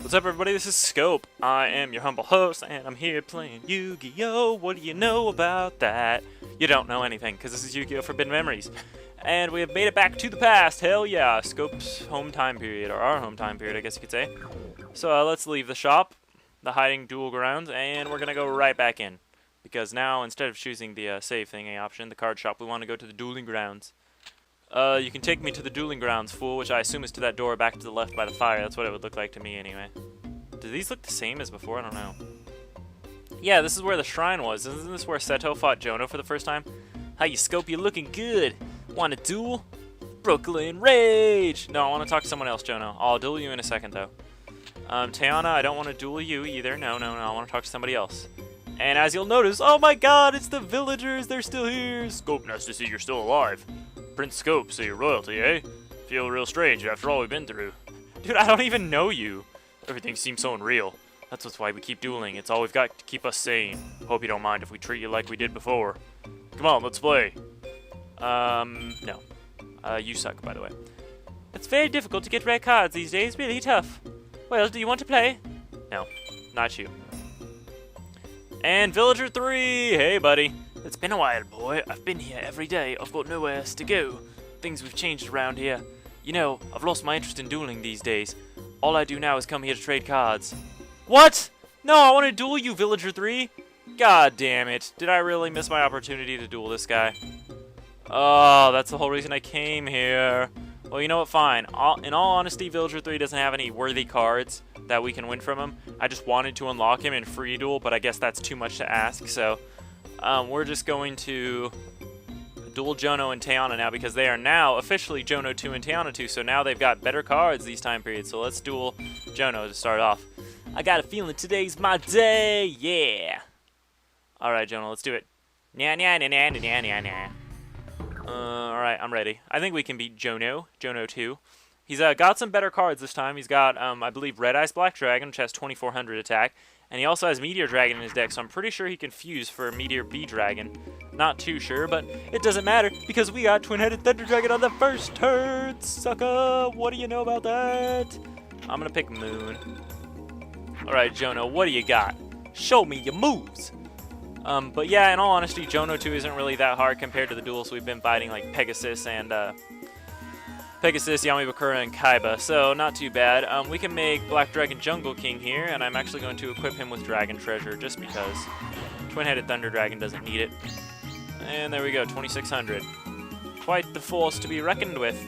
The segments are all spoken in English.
What's up, everybody? This is Scope. I am your humble host, and I'm here playing Yu-Gi-Oh! What do you know about that? You don't know anything, because this is Yu-Gi-Oh! Forbidden Memories. And we have made it back to the past. Hell yeah. Scope's home time period, or our home time period, I guess you could say. So let's leave the shop, the hiding duel grounds, and we're going to go right back in. Because now, instead of choosing the save thingy option, the card shop, we want to go to the dueling grounds. You can take me to the dueling grounds, fool, which I assume is to that door back to the left by the fire. That's what it would look like to me, anyway. Do these look the same as before? I don't know. Yeah, this is where the shrine was. Isn't this where Seto fought Jono for the first time? How you, Scope? You looking good. Want a duel? Brooklyn Rage! No, I want to talk to someone else, Jono. I'll duel you in a second, though. Teana, I don't want to duel you either. No. I want to talk to somebody else. And as you'll notice, oh my god, it's the villagers. They're still here. Scope, nice to see you're still alive. Prince Scope, so you're royalty, eh? Feel real strange after all we've been through. Dude, I don't even know you. Everything seems so unreal. That's why we keep dueling. It's all we've got to keep us sane. Hope you don't mind if we treat you like we did before. Come on, let's play. No. You suck, by the way. It's very difficult to get rare cards these days. Really tough. Well, do you want to play? No, not you. And Villager 3! Hey, buddy. It's been a while, boy. I've been here every day. I've got nowhere else to go. Things have changed around here. You know, I've lost my interest in dueling these days. All I do now is come here to trade cards. What? No, I want to duel you, Villager 3. God damn it. Did I really miss my opportunity to duel this guy? Oh, that's the whole reason I came here. Well, you know what? Fine. In all honesty, Villager 3 doesn't have any worthy cards that we can win from him. I just wanted to unlock him in free duel, but I guess that's too much to ask, so we're just going to duel Jono and Teana now because they are now officially Jono 2 and Teana 2, so now they've got better cards these time periods. So let's duel Jono to start off. I got a feeling today's my day, yeah. Alright, Jono, let's do it. Alright, I'm ready. I think we can beat Jono 2. He's got some better cards this time. He's got, I believe, Red Eyes Black Dragon, which has 2400 attack. And he also has Meteor Dragon in his deck, so I'm pretty sure he can fuse for Meteor B Dragon. Not too sure, but it doesn't matter, because we got Twin-Headed Thunder Dragon on the first turn, sucker! What do you know about that? I'm gonna pick Moon. Alright, Jono, what do you got? Show me your moves! But yeah, in all honesty, Jono 2 isn't really that hard compared to the duels we've been fighting, like Pegasus and, Yamibakura, and Kaiba, so not too bad. We can make Black Dragon Jungle King here, and I'm actually going to equip him with Dragon Treasure, just because Twin-Headed Thunder Dragon doesn't need it. And there we go, 2600. Quite the force to be reckoned with.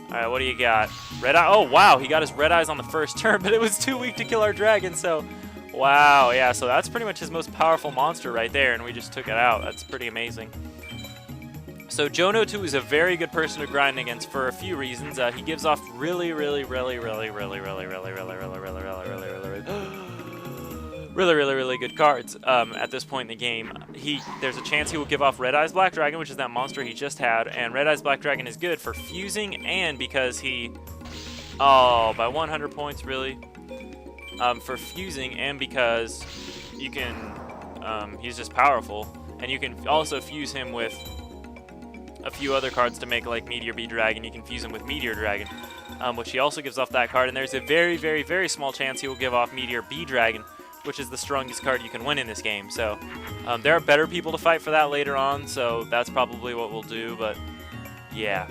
Alright, what do you got? Red Eye? Oh, wow, he got his Red Eyes on the first turn, but it was too weak to kill our dragon, so wow, yeah, so that's pretty much his most powerful monster right there, and we just took it out. That's pretty amazing. So Jono 2 is a very good person to grind against for a few reasons. He gives off really good cards at this point in the game. There's a chance he will give off Red Eyes Black Dragon, which is that monster he just had, and Red Eyes Black Dragon is good for fusing and because he... Oh, by 100 points, really? For fusing and because you can... he's just powerful, and you can also fuse him with a few other cards to make like Meteor B Dragon. You can fuse him with Meteor Dragon, which he also gives off that card, and there's a very small chance he will give off Meteor B Dragon, which is the strongest card you can win in this game. So there are better people to fight for that later on, so that's probably what we'll do, but yeah.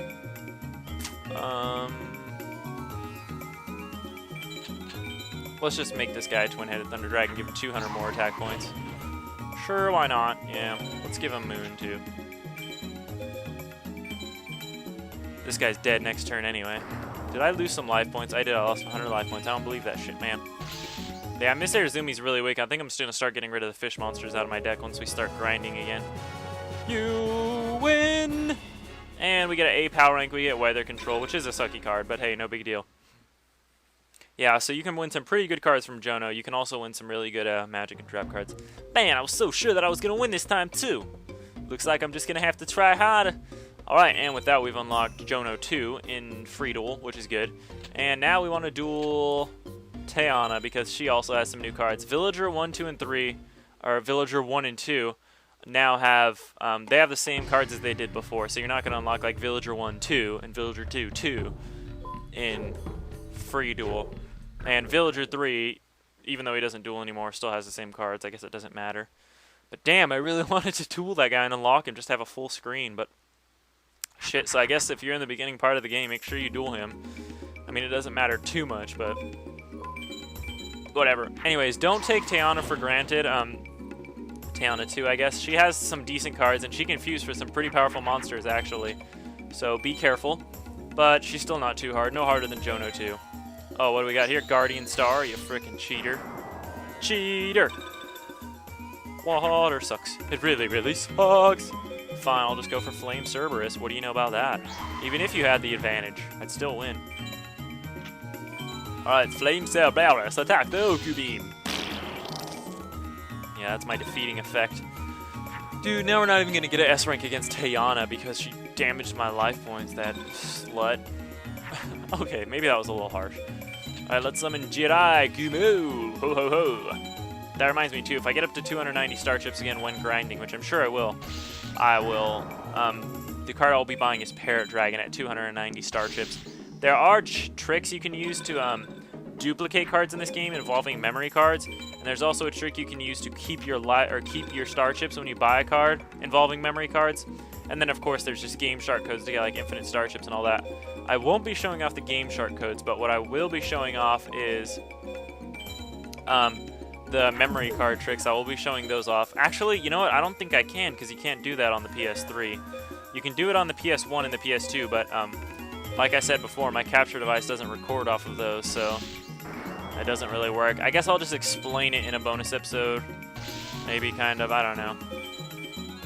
Let's just make this guy Twin-Headed Thunder Dragon, give him 200 more attack points. Sure, why not? Yeah, let's give him Moon too. This guy's dead next turn anyway. Did I lose some life points? I did. I lost 100 life points. I don't believe that shit, man. Yeah, Miss Aizumi's really weak. I think I'm just going to start getting rid of the fish monsters out of my deck once we start grinding again. You win! And we get an A power rank. We get Weather Control, which is a sucky card, but hey, no big deal. Yeah, so you can win some pretty good cards from Jono. You can also win some really good magic and trap cards. Man, I was so sure that I was going to win this time, too. Looks like I'm just going to have to try harder. Alright, and with that we've unlocked Jono 2 in free duel, which is good. And now we want to duel Teana because she also has some new cards. Villager 1, 2, and 3, or Villager 1 and 2, now have, they have the same cards as they did before. So you're not going to unlock like Villager 1, 2, and Villager 2, 2 in free duel. And Villager 3, even though he doesn't duel anymore, still has the same cards. I guess it doesn't matter. But damn, I really wanted to duel that guy and unlock him, just have a full screen. But shit, so I guess if you're in the beginning part of the game, make sure you duel him. I mean, it doesn't matter too much, but whatever. Anyways, don't take Teana for granted. Teana 2, I guess. She has some decent cards, and she can fuse for some pretty powerful monsters, actually. So be careful. But she's still not too hard. No harder than Jono 2. Oh, what do we got here? Guardian Star, you frickin' cheater. Cheater! Water sucks. It really, really sucks. Fine, I'll just go for Flame Cerberus. What do you know about that? Even if you had the advantage, I'd still win. Alright, Flame Cerberus, attack the Oku Beam. Yeah, that's my defeating effect. Dude, now we're not even going to get an S rank against Teana because she damaged my life points, that slut. Okay, maybe that was a little harsh. Alright, let's summon Jirai Kumu. Ho ho ho. That reminds me too, if I get up to 290 star chips again when grinding, which I'm sure I will, the card I'll be buying is Parrot Dragon at 290 star chips. There are tricks you can use to duplicate cards in this game involving memory cards, and there's also a trick you can use to keep your star chips when you buy a card involving memory cards. And then of course there's just Game Shark codes to get like infinite star chips and all that. I won't be showing off the Game Shark codes, but what I will be showing off is the memory card tricks. I will be showing those off. Actually, you know what? I don't think I can, because you can't do that on the PS3. You can do it on the PS1 and the PS2, but like I said before, my capture device doesn't record off of those, so it doesn't really work. I guess I'll just explain it in a bonus episode. Maybe, kind of. I don't know.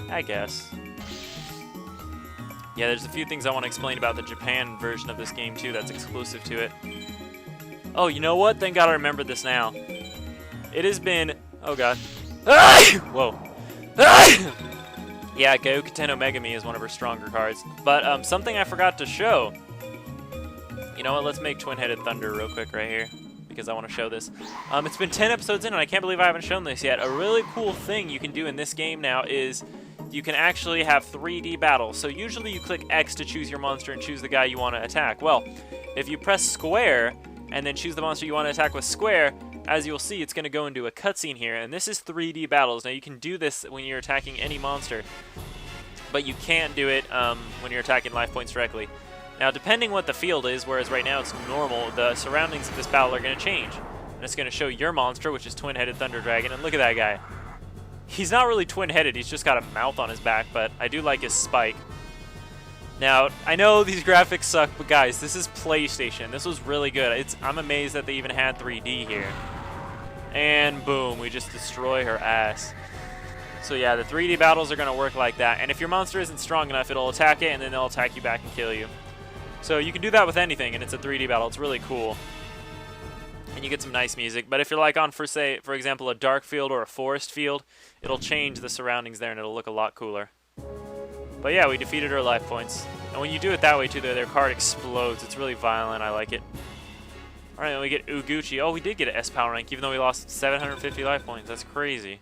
I guess. Yeah, there's a few things I want to explain about the Japan version of this game, too, that's exclusive to it. Oh, you know what? Thank God I remember this now. It has been... Oh, God. Whoa. Yeah, Gyokuten Omegami is one of her stronger cards. But something I forgot to show. You know what? Let's make Twin-Headed Thunder real quick right here, because I want to show this. It's been 10 episodes in, and I can't believe I haven't shown this yet. A really cool thing you can do in this game now is you can actually have 3D battles. So usually you click X to choose your monster and choose the guy you want to attack. Well, if you press square and then choose the monster you want to attack with square, as you'll see, it's going to go into a cutscene here, and this is 3D battles. Now, you can do this when you're attacking any monster, but you can't do it when you're attacking life points directly. Now, depending what the field is, whereas right now it's normal, the surroundings of this battle are going to change. And it's going to show your monster, which is Twin-Headed Thunder Dragon, and look at that guy. He's not really twin-headed, he's just got a mouth on his back, but I do like his spike. Now, I know these graphics suck, but guys, this is PlayStation. This was really good. I'm amazed that they even had 3D here. And boom, we just destroy her ass. So yeah, the 3D battles are going to work like that. And if your monster isn't strong enough, it'll attack it, and then they'll attack you back and kill you. So you can do that with anything, and it's a 3D battle. It's really cool. And you get some nice music. But if you're like on, for example, a dark field or a forest field, it'll change the surroundings there, and it'll look a lot cooler. But yeah, we defeated her life points. And when you do it that way, too, their card explodes. It's really violent. I like it. Alright, then we get Uguchi. Oh, we did get an S power rank, even though we lost 750 life points. That's crazy.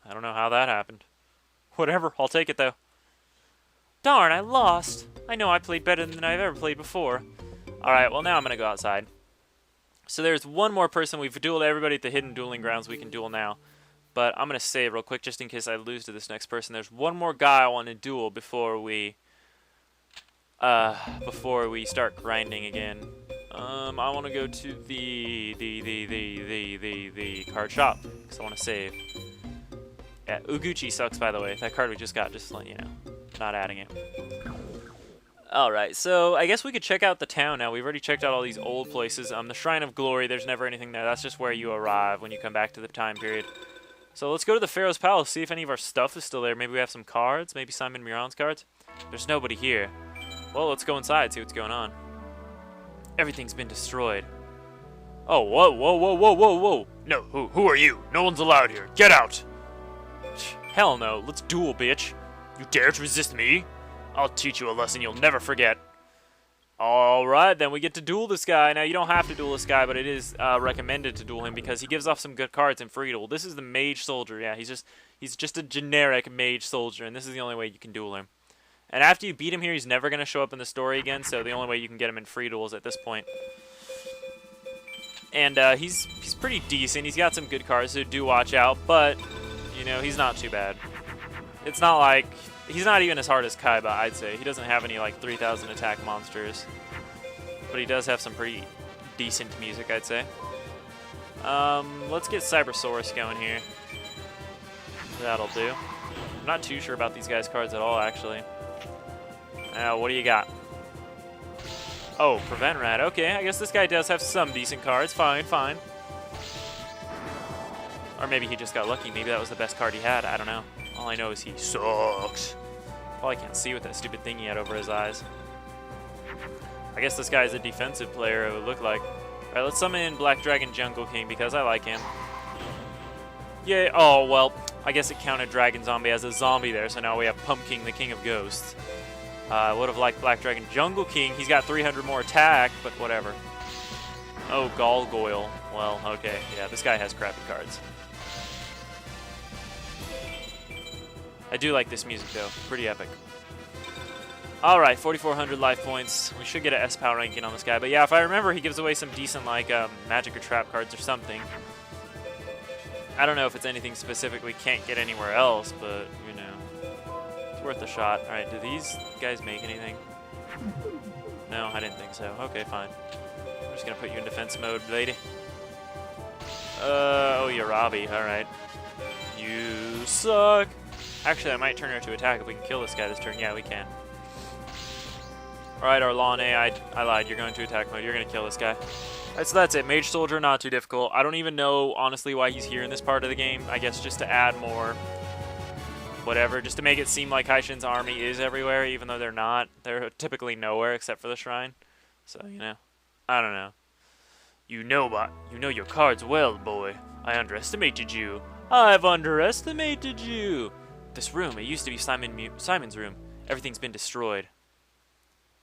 I don't know how that happened. Whatever, I'll take it, though. Darn, I lost. I know I played better than I've ever played before. Alright, well, now I'm going to go outside. So there's one more person. We've dueled everybody at the hidden dueling grounds. We can duel now. But I'm going to save real quick just in case I lose to this next person. There's one more guy I want to duel before we start grinding again. I want to go to the card shop because I want to save. Yeah, Uguchi sucks, by the way. That card we just got, just letting you know. Not adding it. Alright, so I guess we could check out the town now. We've already checked out all these old places. The Shrine of Glory, there's never anything there. That's just where you arrive when you come back to the time period. So let's go to the Pharaoh's Palace, see if any of our stuff is still there. Maybe we have some cards, maybe Simon Miron's cards. There's nobody here. Well, let's go inside, see what's going on. Everything's been destroyed. Oh, whoa, whoa, whoa, whoa, whoa, whoa. No, who are you? No one's allowed here. Get out! Hell no, let's duel, bitch. You dare to resist me? I'll teach you a lesson you'll never forget. Alright, then we get to duel this guy. Now, you don't have to duel this guy, but it is recommended to duel him because he gives off some good cards in free duel. This is the mage soldier. Yeah, he's just a generic mage soldier, and this is the only way you can duel him. And after you beat him here, he's never going to show up in the story again, so the only way you can get him in free duels at this point. And he's pretty decent. He's got some good cards, so do watch out. But, you know, he's not too bad. It's not like... He's not even as hard as Kaiba, I'd say. He doesn't have any, like, 3,000 attack monsters. But he does have some pretty decent music, I'd say. Let's get Cybersaurus going here. That'll do. I'm not too sure about these guys' cards at all, actually. What do you got? Oh, Prevent Rat. Okay, I guess this guy does have some decent cards. Fine, fine. Or maybe he just got lucky. Maybe that was the best card he had. I don't know. All I know is he sucks. Probably can't see with that stupid thing he had over his eyes. I guess this guy's a defensive player, it would look like. Alright, let's summon Black Dragon Jungle King because I like him. Yeah, oh, well, I guess it counted Dragon Zombie as a zombie there, so now we have Pumpkin, the King of Ghosts. I would have liked Black Dragon Jungle King. He's got 300 more attack, but whatever. Oh, Gargoyle. Well, okay. Yeah, this guy has crappy cards. I do like this music, though. Pretty epic. Alright, 4,400 life points. We should get an S power ranking on this guy. But yeah, if I remember, he gives away some decent, like, magic or trap cards or something. I don't know if it's anything specific we can't get anywhere else, but, you know, it's worth a shot. Alright, do these guys make anything? No, I didn't think so. Okay, fine. I'm just gonna put you in defense mode, lady. Oh, you're Robbie. Alright. You suck. Actually, I might turn her to attack if we can kill this guy this turn. Yeah, we can. Alright, Arlane, I lied. You're going to attack mode. You're going to kill this guy. Alright, so that's it. Mage Soldier, not too difficult. I don't even know, honestly, why he's here in this part of the game. I guess just to add more... whatever. Just to make it seem like Heishin's army is everywhere, even though they're not. They're typically nowhere except for the shrine. So, you know. I don't know. You know your cards well, boy. I underestimated you. I've underestimated you. This room, it used to be Simon's room. Everything's been destroyed.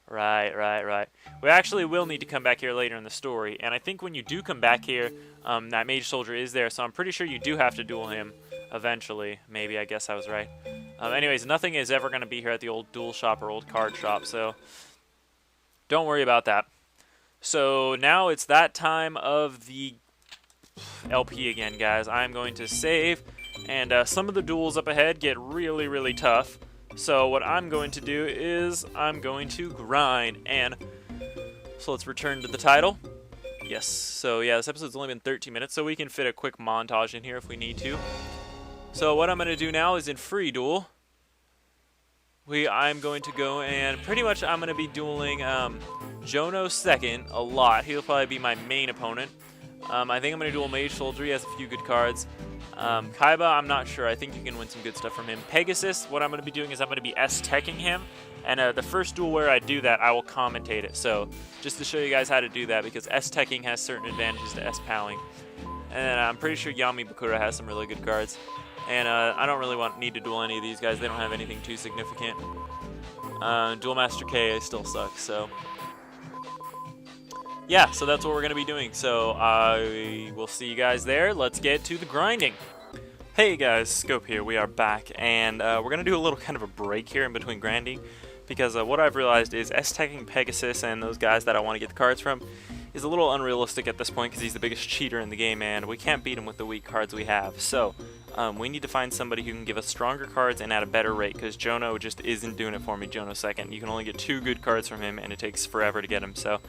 Right. We actually will need to come back here later in the story, and I think when you do come back here, that Mage Soldier is there, so I'm pretty sure you do have to duel him eventually. Maybe, I guess I was right. Anyways, nothing is ever going to be here at the old duel shop or old card shop, so don't worry about that. So now it's that time of the LP again, guys. I'm going to save, and some of the duels up ahead get really, really tough. So what I'm going to do is I'm going to grind, and so let's return to the title. Yes, so yeah, this episode's only been 13 minutes, so we can fit a quick montage in here if we need to. So what I'm going to do now is in free duel, I'm going to go and pretty much I'm going to be dueling Jono second a lot. He'll probably be my main opponent. I think I'm going to duel Mage Soldier. He has a few good cards. Kaiba, I'm not sure. I think you can win some good stuff from him. Pegasus, what I'm going to be doing is I'm going to be S-teching him. And the first duel where I do that, I will commentate it. So just to show you guys how to do that, because S-teching has certain advantages to S-powing. And I'm pretty sure Yami Bakura has some really good cards. And I don't really need to duel any of these guys. They don't have anything too significant. Duel Master K still sucks, so... yeah, so that's what we're going to be doing. So I will see you guys there. Let's get to the grinding. Hey guys, Scope here. We are back, and we're going to do a little kind of a break here in between grinding, because what I've realized is S-teching Pegasus and those guys that I want to get the cards from is a little unrealistic at this point, because he's the biggest cheater in the game, and we can't beat him with the weak cards we have. So we need to find somebody who can give us stronger cards and at a better rate, because Jono just isn't doing it for me. Jono second. You can only get 2 good cards from him, and it takes forever to get him. So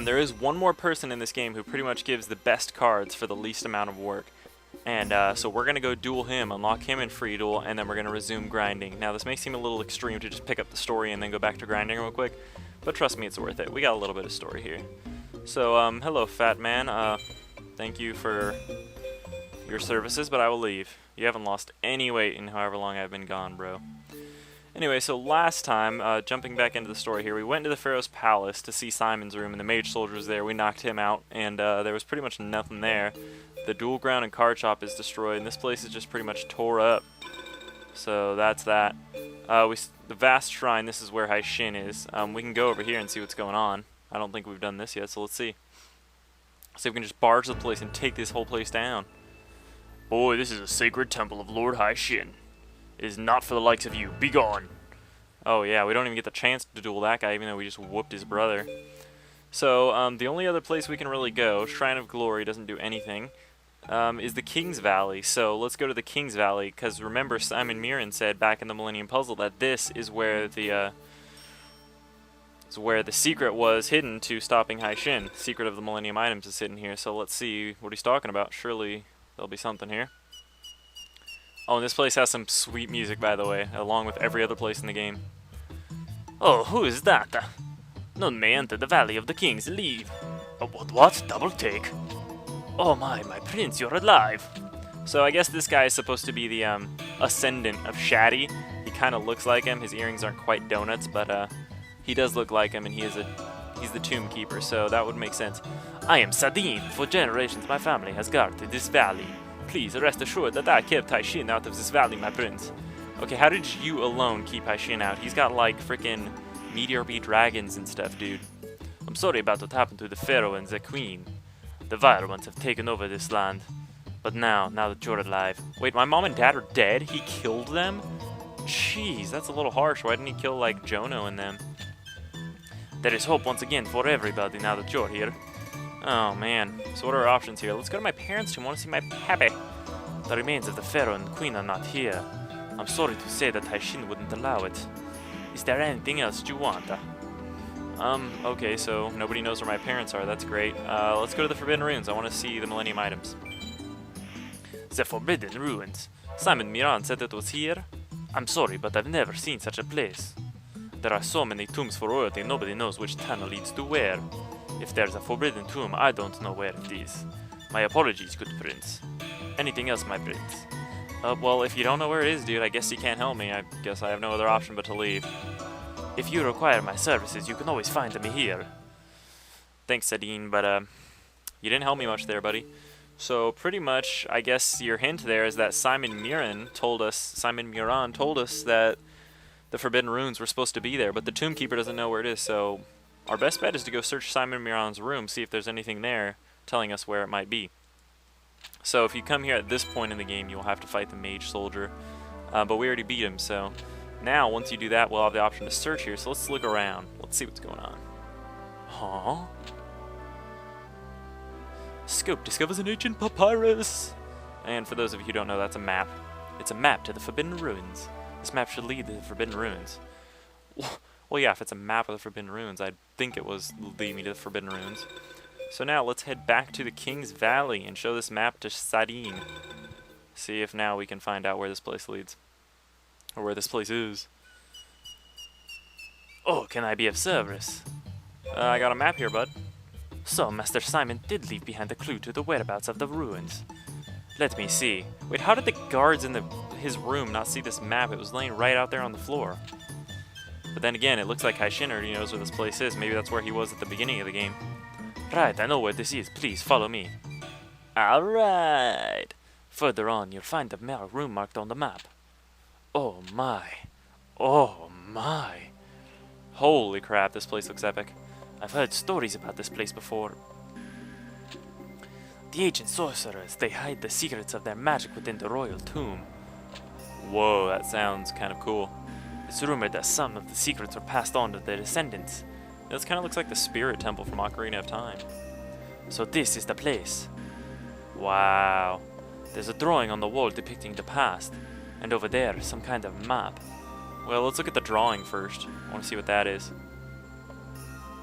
there is one more person in this game who pretty much gives the best cards for the least amount of work. And so we're going to go duel him, unlock him in free duel, and then we're going to resume grinding. Now this may seem a little extreme to just pick up the story and then go back to grinding real quick, but trust me, it's worth it. We got a little bit of story here. So, hello fat man, thank you for your services, but I will leave. You haven't lost any weight in however long I've been gone, bro. Anyway, so last time, jumping back into the story here, we went to the Pharaoh's Palace to see Simon's room, and the Mage Soldier was there. We knocked him out, and there was pretty much nothing there. The duel ground and card shop is destroyed, and this place is just pretty much tore up. So that's that. The vast shrine, this is where Heishin is. We can go over here and see what's going on. I don't think we've done this yet, so let's see. See if we can just barge the place and take this whole place down. Boy, this is a sacred temple of Lord Heishin. It is not for the likes of you. Be gone. Oh yeah, we don't even get the chance to duel that guy, even though we just whooped his brother. So, the only other place we can really go, Shrine of Glory doesn't do anything, is the King's Valley. So let's go to the King's Valley, because remember Simon Mirren said back in the Millennium Puzzle that this is where the secret was hidden to stopping Heishin. The secret of the Millennium items is hidden here, so let's see what he's talking about. Surely there'll be something here. Oh, and this place has some sweet music, by the way, along with every other place in the game. Oh, who is that? None may enter the Valley of the Kings. Leave. What? Double take? Oh my prince, you're alive. So I guess this guy is supposed to be the ascendant of Shaddy. He kind of looks like him. His earrings aren't quite donuts, but he does look like him, and he's the tomb keeper, so that would make sense. I am Sadine. For generations my family has guarded this valley. Please rest assured that I kept Heishin out of this valley, my prince. Okay, how did you alone keep Heishin out? He's got like freaking meteor bee dragons and stuff, dude. I'm sorry about what happened to the pharaoh and the queen. The vile ones have taken over this land. But now that you're alive. Wait, my mom and dad are dead? He killed them? Jeez, that's a little harsh. Why didn't he kill like Jono and them? There is hope once again for everybody now that you're here. Oh man, so what are our options here? Let's go to my parents' tomb. I want to see my pappy. The remains of the pharaoh and queen are not here. I'm sorry to say that Heishin wouldn't allow it. Is there anything else you want? Okay, so nobody knows where my parents are. That's great. Let's go to the Forbidden Ruins. I want to see the Millennium items. The Forbidden Ruins. Simon Mirren said it was here. I'm sorry, but I've never seen such a place. There are so many tombs for royalty, nobody knows which tunnel leads to where. If there's a forbidden tomb, I don't know where it is. My apologies, good prince. Anything else, my prince? Well, if you don't know where it is, dude, I guess you can't help me. I guess I have no other option but to leave. If you require my services, you can always find me here. Thanks, Sadine, but, you didn't help me much there, buddy. So, pretty much, I guess your hint there is that Simon Mirren told us that the Forbidden Ruins were supposed to be there, but the Tomb Keeper doesn't know where it is, so our best bet is to go search Simon Mirren's room, see if there's anything there telling us where it might be. So if you come here at this point in the game, you'll have to fight the mage soldier, but we already beat him, so now once you do that, we'll have the option to search here, so let's look around. Let's see what's going on. Huh? Scope discovers an ancient papyrus! And for those of you who don't know, that's a map. It's a map to the Forbidden Ruins. This map should lead to the Forbidden Ruins. Well, yeah, if it's a map of the Forbidden Ruins, I'd think it was leading me to the Forbidden Ruins. So now, let's head back to the King's Valley and show this map to Sadine. See if now we can find out where this place leads. Or where this place is. Oh, can I be of service? I got a map here, bud. So, Master Simon did leave behind a clue to the whereabouts of the ruins. Let me see. Wait, how did the guards in his room not see this map? It was laying right out there on the floor. But then again, it looks like Heishin already knows where this place is. Maybe that's where he was at the beginning of the game. Right, I know where this is. Please, follow me. Alright. Further on, you'll find the room marked on the map. Oh my. Oh my. Holy crap, this place looks epic. I've heard stories about this place before. The ancient sorcerers, they hide the secrets of their magic within the royal tomb. Whoa, that sounds kind of cool. It's rumored that some of the secrets were passed on to their descendants. This kind of looks like the Spirit Temple from Ocarina of Time. So this is the place. Wow. There's a drawing on the wall depicting the past. And over there, some kind of map. Well, let's look at the drawing first. I want to see what that is.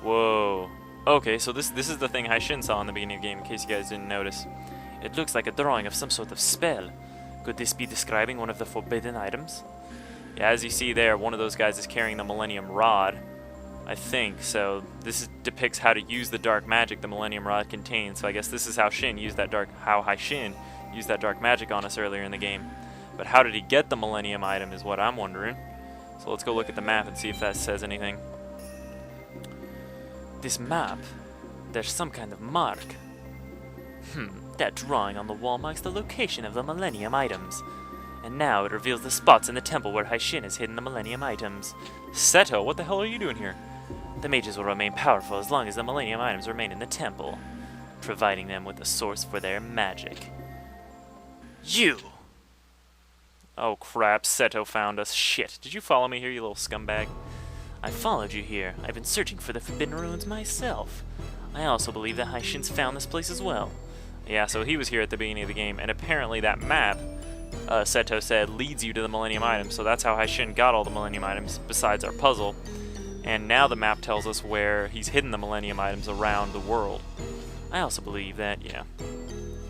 Whoa. Okay, so this is the thing Heishin saw in the beginning of the game, in case you guys didn't notice. It looks like a drawing of some sort of spell. Could this be describing one of the forbidden items? Yeah, as you see there, one of those guys is carrying the Millennium Rod. I think, so this depicts how to use the dark magic the Millennium Rod contains, so I guess this is how Heishin used that dark magic on us earlier in the game. But how did he get the Millennium item is what I'm wondering. So let's go look at the map and see if that says anything. This map, there's some kind of mark. That drawing on the wall marks the location of the Millennium items. And now it reveals the spots in the temple where Heishin has hidden the Millennium items. Seto, what the hell are you doing here? The mages will remain powerful as long as the Millennium items remain in the temple, providing them with a source for their magic. You! Oh crap, Seto found us. Shit, did you follow me here, you little scumbag? I followed you here. I've been searching for the Forbidden Ruins myself. I also believe that Heishin's found this place as well. Yeah, so he was here at the beginning of the game, and apparently that map, Seto said, leads you to the millennium items, so that's how Heishin got all the millennium items, besides our puzzle. And now the map tells us where he's hidden the millennium items around the world. I also believe that, yeah,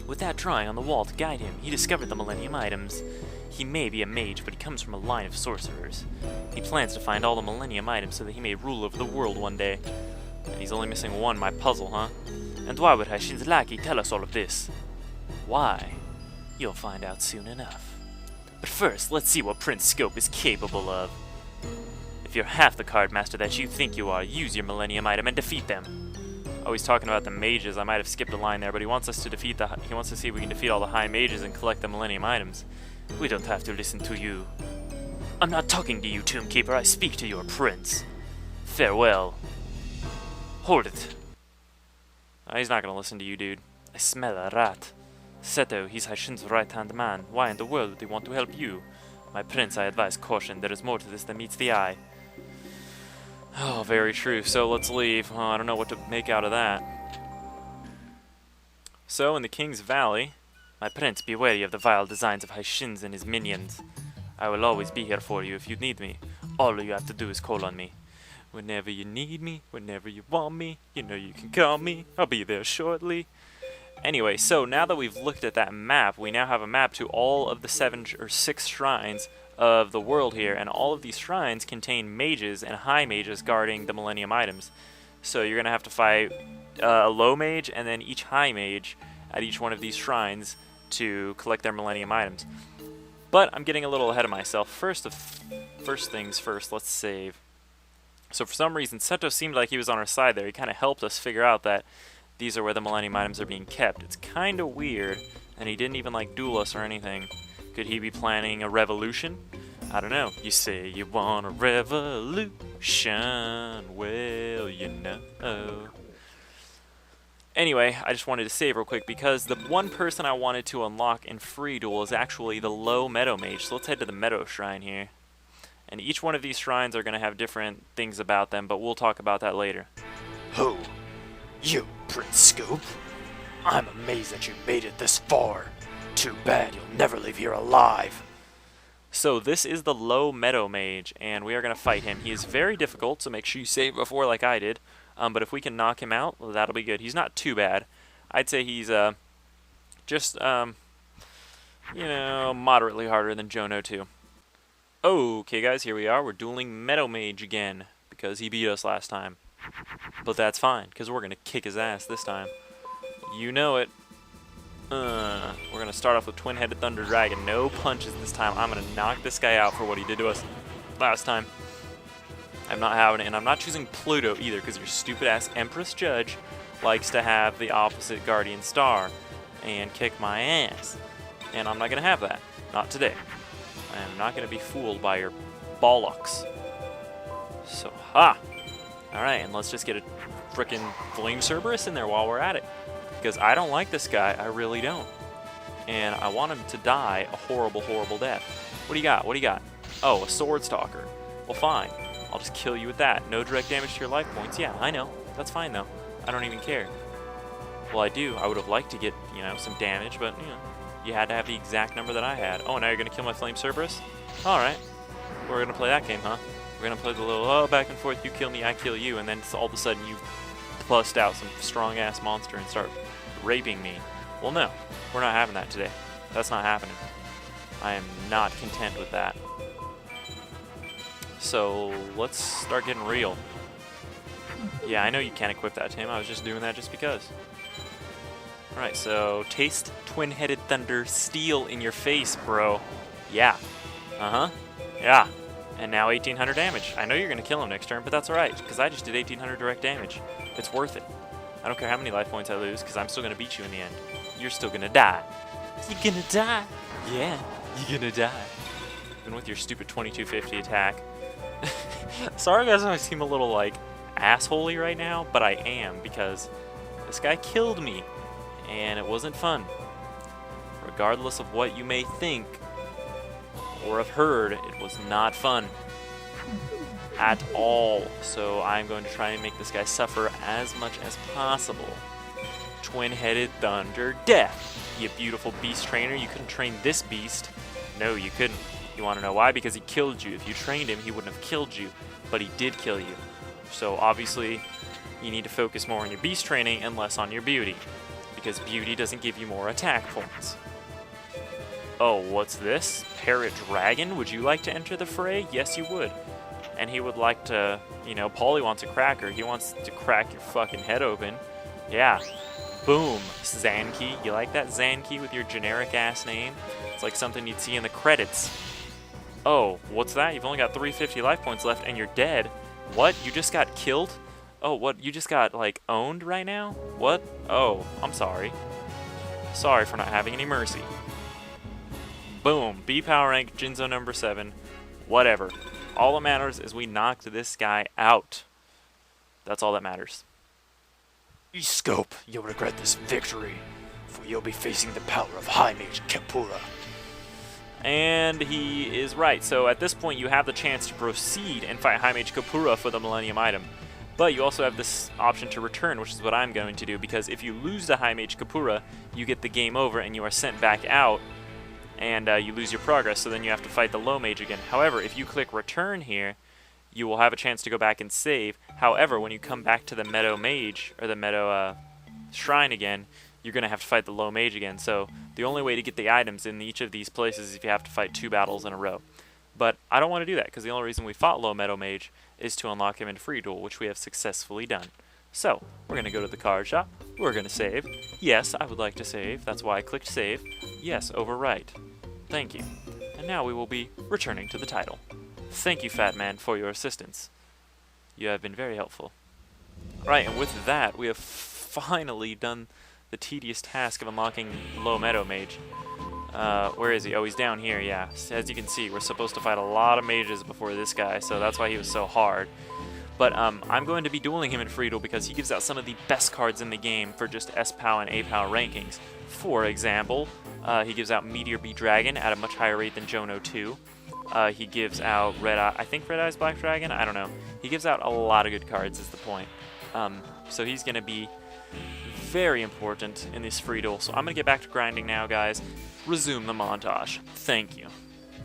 with that drawing on the wall to guide him, he discovered the millennium items. He may be a mage, but he comes from a line of sorcerers. He plans to find all the millennium items so that he may rule over the world one day. And he's only missing one, my puzzle, huh? And why would Heishin's lackey tell us all of this? Why? You'll find out soon enough. But first, let's see what Prince Scope is capable of. If you're half the card master that you think you are, use your millennium item and defeat them. Oh, he's talking about the mages. I might have skipped a line there, but he wants us to defeat he wants to see if we can defeat all the high mages and collect the millennium items. We don't have to listen to you. I'm not talking to you, Tombkeeper. I speak to your prince. Farewell. Hold it. Oh, he's not gonna listen to you, dude. I smell a rat. Seto, he's Heishin's right-hand man. Why in the world would he want to help you? My prince, I advise caution. There is more to this than meets the eye. Oh, very true. So let's leave. Oh, I don't know what to make out of that. So, in the King's Valley, my prince, be wary of the vile designs of Heishin and his minions. I will always be here for you if you need me. All you have to do is call on me. Whenever you need me, whenever you want me, you know you can call me. I'll be there shortly. Anyway, so now that we've looked at that map, we now have a map to all of the 7 or 6 shrines of the world here, and all of these shrines contain mages and high mages guarding the millennium items. So you're going to have to fight a low mage and then each high mage at each one of these shrines to collect their millennium items. But I'm getting a little ahead of myself. First things first, let's save. So for some reason, Seto seemed like he was on our side there. He kind of helped us figure out that these are where the millennium items are being kept. It's kind of weird, and he didn't even like duel us or anything. Could he be planning a revolution? I don't know. You say you want a revolution, well, you know. Anyway, I just wanted to save real quick because the one person I wanted to unlock in free duel is actually the low meadow mage. So let's head to the meadow shrine here. And each one of these shrines are going to have different things about them, but we'll talk about that later. Who? You, Prince Scoop? I'm amazed that you made it this far. Too bad you'll never leave here alive. So this is the low meadow mage, and we are going to fight him. He is very difficult, so make sure you save before like I did. But if we can knock him out, well, that'll be good. He's not too bad. I'd say he's just, you know, moderately harder than Jono 2. Okay, guys, here we are. We're dueling Meadow Mage again, because he beat us last time. But that's fine, because we're going to kick his ass this time. You know it. We're going to start off with Twin-Headed Thunder Dragon. No punches this time. I'm going to knock this guy out for what he did to us last time. I'm not having it, and I'm not choosing Pluto either, because your stupid-ass Empress Judge likes to have the opposite Guardian Star and kick my ass. And I'm not going to have that. Not today. I am not going to be fooled by your bollocks. So, ha! Alright, and let's just get a frickin' Flame Cerberus in there while we're at it. Because I don't like this guy, I really don't. And I want him to die a horrible, horrible death. What do you got? What do you got? Oh, a Sword Stalker. Well, fine. I'll just kill you with that. No direct damage to your life points. Yeah, I know. That's fine, though. I don't even care. Well, I do. I would have liked to get, you know, some damage, but, you know, you had to have the exact number that I had. Oh, now you're going to kill my Flame Cerberus? Alright. We're going to play that game, huh? We're going to play the little, oh, back and forth, you kill me, I kill you, and then all of a sudden you bust out some strong-ass monster and start raping me. Well, no. We're not having that today. That's not happening. I am not content with that. So, let's start getting real. Yeah, I know you can't equip that, Tim. I was just doing that just because. Alright, so taste Twin-Headed Thunder Steel in your face, bro. Yeah. Uh-huh. Yeah. And now 1800 damage. I know you're going to kill him next turn, but that's alright, because I just did 1800 direct damage. It's worth it. I don't care how many life points I lose, because I'm still going to beat you in the end. You're still going to die. You're going to die. Yeah, you're going to die. Even with your stupid 2250 attack. Sorry guys, I seem a little, like, assholey right now, but I am, because this guy killed me. And it wasn't fun. Regardless of what you may think or have heard, it was not fun. at all. So I'm going to try and make this guy suffer as much as possible. Twin-headed thunder death. You beautiful beast trainer. You couldn't train this beast. No, you couldn't. You want to know why? Because he killed you. If you trained him, he wouldn't have killed you. But he did kill you. So obviously, you need to focus more on your beast training and less on your beauty. Because beauty doesn't give you more attack points. Oh, what's this? Parrot Dragon? Would you like to enter the fray? Yes, you would. And he would like to, you know, Paulie wants a cracker. He wants to crack your fucking head open. Yeah. Boom. Zanki. You like that, Zanki, with your generic-ass name? It's like something you'd see in the credits. Oh, what's that? You've only got 350 life points left and you're dead. What? You just got killed? Oh, what? You just got, like, owned right now? What? Oh, I'm sorry. Sorry for not having any mercy. Boom. B power rank, Jinzo number 7. Whatever. All that matters is we knocked this guy out. That's all that matters. E-Scope, you'll regret this victory, for you'll be facing the power of High Mage Kapura. And he is right. So at this point, you have the chance to proceed and fight High Mage Kapura for the Millennium item. But you also have this option to return, which is what I'm going to do, because if you lose to High Mage Kapura, you get the game over and you are sent back out, and you lose your progress, so then you have to fight the low mage again. However, if you click return here, you will have a chance to go back and save. However, when you come back to the meadow mage, or the meadow shrine again, you're going to have to fight the low mage again. So the only way to get the items in each of these places is if you have to fight 2 battles in a row. But I don't want to do that, because the only reason we fought low meadow mage is to unlock him in free duel, which we have successfully done. So, we're going to go to the card shop. We're going to save. Yes, I would like to save. That's why I clicked save. Yes, overwrite. Thank you. And now we will be returning to the title. Thank you, Fat Man, for your assistance. You have been very helpful. Right, and with that, we have finally done the tedious task of unlocking low meadow mage. Where is he? Oh, he's down here, yeah. As you can see, we're supposed to fight a lot of mages before this guy, so that's why he was so hard. But I'm going to be dueling him in free duel because he gives out some of the best cards in the game for just S-POW and A-POW rankings. For example, he gives out Meteor B Dragon at a much higher rate than Jono 2. He gives out Red Eye, I think Red Eye's Black Dragon? I don't know. He gives out a lot of good cards is the point. So he's going to be very important in this free duel. So I'm going to get back to grinding now, guys. Resume the montage. Thank you.